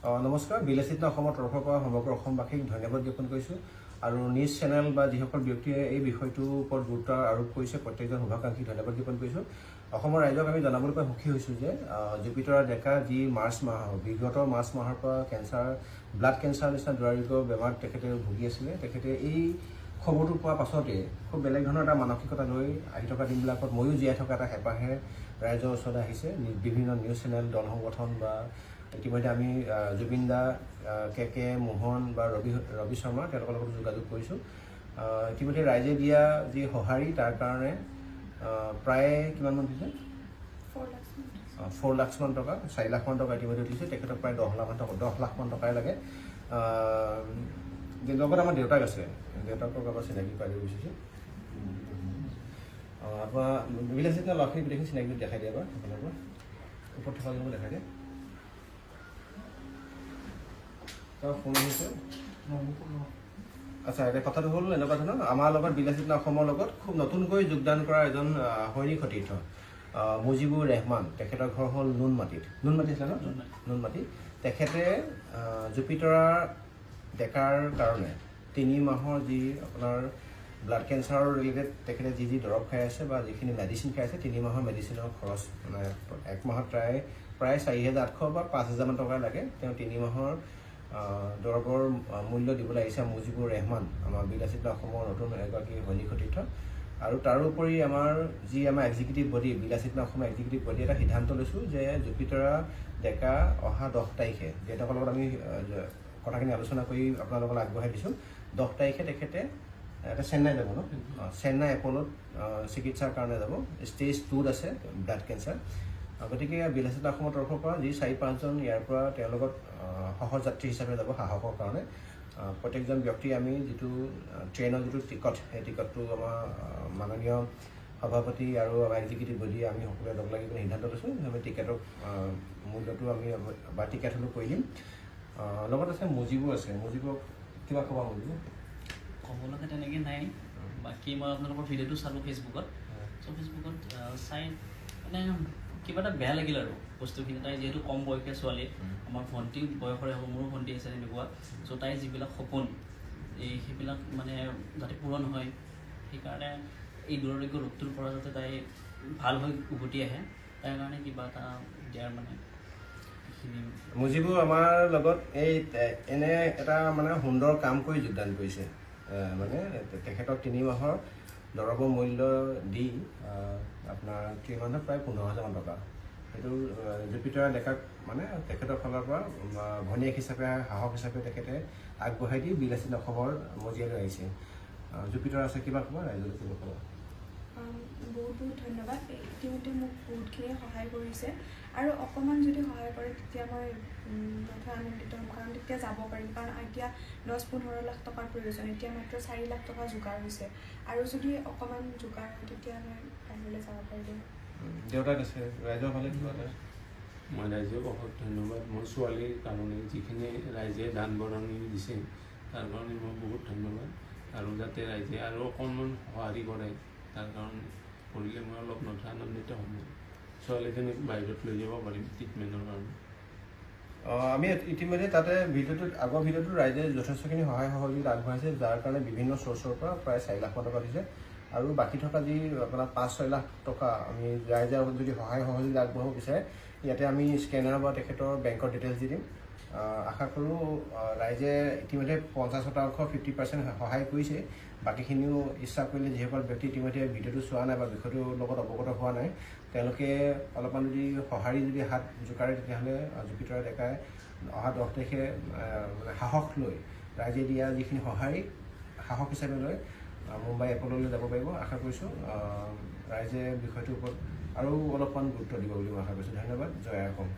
নমস্কাৰ, বিলাসিতা অসমৰ তৰফৰ পৰা সমগ্ৰ অসমবাসীক ধন্যবাদ জ্ঞাপন কৰিছোঁ আৰু নিউজ চেনেল বা যিসকল ব্যক্তিয়ে এই বিষয়টোৰ ওপৰত গুৰুত্ব আৰোপ কৰিছে প্ৰত্যেকজন শুভাকাংক্ষীক ধন্যবাদ জ্ঞাপন কৰিছোঁ। অসমৰ ৰাইজক আমি জনাবলৈ পাই সুখী হৈছোঁ যে জুপিতৰা ডেকা যি বিগত মাৰ্চ মাহৰ পৰা ব্লাড কেঞ্চাৰ নিচিনা দুৰাৰোগ্য বেমাৰত তেখেতে ভুগি আছিলে। তেখেতে এই খবৰটো পোৱাৰ পাছতে খুব বেলেগ ধৰণৰ এটা মানসিকতা লৈ আহি থকা দিনবিলাকত ময়ো জীয়াই থকা এটা হেঁপাহে ৰাইজৰ ওচৰলৈ আহিছে। বিভিন্ন নিউজ চেনেল, দল সংগঠন বা ইতিমধ্যে আমি জুবিন দা, কে মোহন বা ৰবি শৰ্মা তেওঁলোকৰ লগত যোগাযোগ কৰিছোঁ। ইতিমধ্যে ৰাইজে দিয়া যি সঁহাৰি তাৰ কাৰণে প্ৰায় কিমানমান দিছে? 4 লাখমান টকা, 4 লাখমান টকা ইতিমধ্যে উঠিছে। তেখেতক প্ৰায় 10 লাখমান টকাই লাগে। লগত আমাৰ দেউতাক আছে, দেউতাকক আমাৰ চিনাকি পাই দিব বিচাৰিছোঁ। আপোনাৰ বিলাসিতা ল'ৰাখিনি গোটেইখিনি চিনাকি দেখাই দিয়ে এবাৰ আপোনাৰ পৰা ওপৰত থকা জনক দেখাই দিয়ে। ফোন আহিছে। আচ্ছা, এতিয়া কথাটো হ'ল এনেকুৱা ধৰণৰ, আমাৰ লগত বিলাসিতা অসমৰ লগত খুব নতুনকৈ যোগদান কৰা এজন সৈনিক সতীৰ্থ মুজিবুৰ ৰেহমান। তেখেতৰ ঘৰ হ'ল নুনমাটিত আছিলে ন? নুনমাটি। তেখেতে জুপিতৰা ডেকাৰ কাৰণে 3 মাহৰ যি আপোনাৰ ব্লাড কেঞ্চাৰৰ ৰিলেটেড তেখেতে যি দৰৱ খাই আছে বা যিখিনি মেডিচিন খাই আছে, 3 মাহৰ মেডিচিনৰ খৰচ মানে 1 মাহত প্ৰায় 4,800 বা 5,000মান টকা লাগে। তেওঁ 3 মাহৰ দৰৱৰ মূল্য দিবলৈ আহিছে মুজিবুৰ ৰেহমান, আমাৰ বিলাসিতা অসমৰ নতুন এগৰাকী সৈনিক সতীৰ্থ। আৰু তাৰোপৰি আমাৰ এক্সিকিউটিভ বডি, বিলাসিতা অসমৰ এক্সিকিউটিভ বডি এটা সিদ্ধান্ত লৈছোঁ যে জুপিতৰা ডেকা অহা 10 তাৰিখে, যিহেতুকৰ লগত আমি কথাখিনি আলোচনা কৰি আপোনালোকক আগবঢ়াই দিছোঁ। 10 তাৰিখে তেখেতে এটা চেন্নাই যাব ন? চেন্নাই এপ'লত চিকিৎসাৰ কাৰণে যাব। ষ্টেজ 2ত আছে ব্লাড কেঞ্চাৰ। গতিকে বিলাসিতা অসমৰ তৰফৰ পৰা যি 4-5জন ইয়াৰ পৰা তেওঁৰ লগত সহযাত্ৰী হিচাপে যাব সাহসৰ কাৰণে। প্ৰত্যেকজন ব্যক্তি আমি যিটো ট্ৰেইনৰ যিটো টিকট, সেই টিকটটো আমাৰ মাননীয় সভাপতি আৰু আমাৰ এক্সিকিউটিভ বডি আমি সকলোৱে লগ লাগি পিনে সিদ্ধান্ত লৈছোঁ। আমি টিকেটৰ মূল্যটো আমি বা টিকেট হ'লেও কৰি দিম। লগত আছে মুজিবো আছে। মুজিবক কিবা ক'বা? মুজিব ক'বলগা তেনেকৈ নাই। বাকী মই আপোনালোকৰ ভিডিঅ'টো চালোঁ ফেচবুকত। চ' ফেচবুকত চাই মানে কিবা এটা বেয়া লাগিল আৰু বস্তুখিনি। তাই যিহেতু কম বয়সীয়া ছোৱালী, আমাৰ ভণ্টি বয়সৰে হ'ব, মোৰো ভণ্টি আছে তেনেকুৱা। চ' তাইৰ যিবিলাক সপোন সেইবিলাক মানে যাতে পূৰণ হয়, সেইকাৰণে এই দুৰাৰোগ্য ৰোগটোৰ পৰা যাতে তাই ভাল হৈ উভতি আহে, তাৰ কাৰণে কিবা এটা দিয়াৰ মানে মুজিবো আমাৰ লগত এনে এটা মানে সুন্দৰ কাম কৰি যোগদান কৰিছে। মানে তেখেতক 3 মাহৰ দৰৱৰ মূল্য দি আপোনাৰ 3 মাহত প্ৰায় 15,000মান টকা। সেইটো জুপিতৰা ডেকাক মানে তেখেতৰ ফালৰ পৰা ভনীয়েক হিচাপে, সাহস হিচাপে তেখেতে আগবঢ়াই দি বিলাসিতা অসমৰ মজিয়ালৈ আহিছে। জুপিতৰা আছে, কিবা ক'ব ৰাইজলৈ? কিবা ক'ব? বহুত ধন্যবাদ। ইতিমধ্যে মোক বহুতখিনি সহায় কৰিছে আৰু অকণমান যদি সহায় কৰে তেতিয়া মই আনন্দিত হ'ম, কাৰণ তেতিয়া যাব পাৰিম। কাৰণ এতিয়া 10-15 লাখ টকাৰ প্ৰয়োজন, এতিয়া মাত্ৰ 4 লাখ টকা যোগাৰ হৈছে আৰু যদি অকণমান যোগাৰ হয় তেতিয়া মই বাহিৰলৈ যাব পাৰিম। দেউতাক আছে, ৰাইজৰ ফালে কিবা এটা? মই ৰাইজক অশেষ ধন্যবাদ। মোৰ ছোৱালীৰ কাৰণে যিখিনি ৰাইজে দান বৰঙণি দিছে তাৰ কাৰণে মই বহুত ধন্যবাদ। আৰু যাতে ৰাইজে আৰু অকণমান সঁহাৰি কৰে তাৰ কাৰণে কৰিলে মই অলপ আনন্দিত হ'ম। ছোৱালীজনীক বাহিৰত লৈ যাব পাৰিম ট্ৰিটমেণ্টৰ কাৰণে। আমি ইতিমধ্যে তাতে আগৰ ভিডিঅ'টোত ৰাইজে যথেষ্টখিনি সহায় সহযোগিতা আগবঢ়াইছে, যাৰ কাৰণে বিভিন্ন চ'ৰ্চৰ পৰা প্ৰায় 4 লাখমান টকা দিছে। আৰু বাকী থকা যি আপোনাৰ 5-6 লাখ টকা আমি ৰাইজে যদি সহায় সহযোগিতা আগবঢ়াব বিচাৰে, ইয়াতে আমি স্কেনাৰ বা তেখেতৰ বেংকৰ ডিটেইলছ দি দিম। আশা কৰোঁ ৰাইজে ইতিমধ্যে 50% 50% সহায় কৰিছে। বাকীখিনিও ইচ্ছা কৰিলে যিসকল ব্যক্তি ইতিমধ্যে ভিডিঅ'টো চোৱা নাই বা বিষয়টোৰ লগত অৱগত হোৱা নাই, তেওঁলোকে অলপমান যদি সঁহাৰি যদি হাত জোকাৰে তেতিয়াহ'লে জুপিতৰা ডেকাই অহা 10 তাৰিখে মানে সাহস লৈ, ৰাইজে দিয়া যিখিনি সঁহাৰি সাহস হিচাপে লৈ মুম্বাই এপ'ললৈ যাব পাৰিব। আশা কৰিছোঁ ৰাইজে বিষয়টোৰ ওপৰত আৰু অলপমান গুৰুত্ব দিব বুলি মই আশা কৰিছোঁ। ধন্যবাদ। জয় অসম।